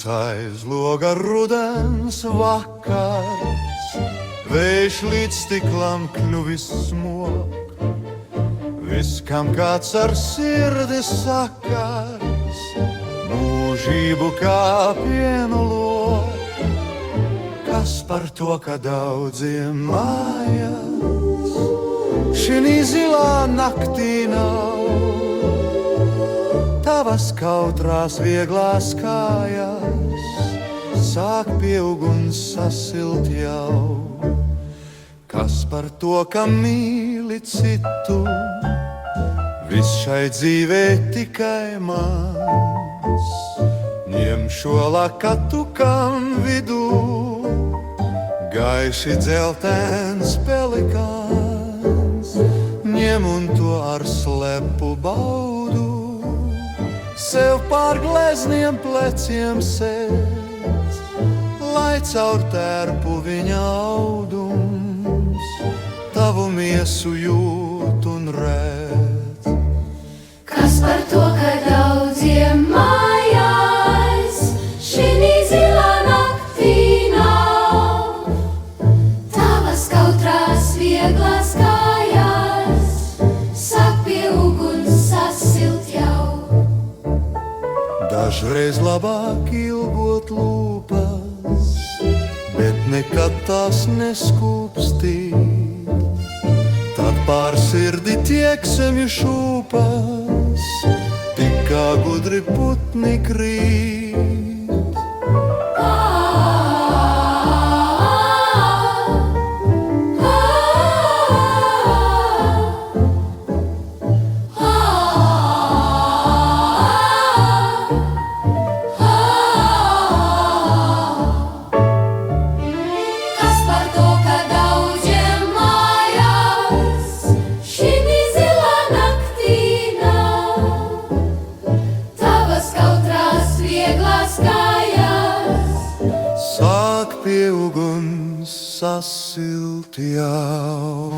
Aiz loga rudens vakars, vējš līdz stiklam kļuvis smok. Viss, kam kāds ar sirdi sakars, mūžību kā pienu lok. Kas par to, ka daudziem mājās šinī zilā naktī nav? Tavas kautrās vieglās kājās sāk pieaug un sasilt jau. Kas par to, ka mīli citu, viss šai dzīvē tikai mans. Ņem šo lakatu kam vidū, gaiši dzeltens pelikāns. Ņem un to ar slepu baudu, sev pār glezniem pleciem sēdz, lai caur tērpu viņa audums tavu miesu jūt un redz. Kas par to, ka daudziem mājās šinī zilā naktī nav? Tavas kautrās vieglās kājās sāk pieaug un sasilt jau. Dažreiz labāk ilgot lūpas, bet nekad tās neskūpstīt. Tad pār sirdi tiek semju šūpas, tik kā gudri putni krīt. Sāk pieaug un sasilt jau.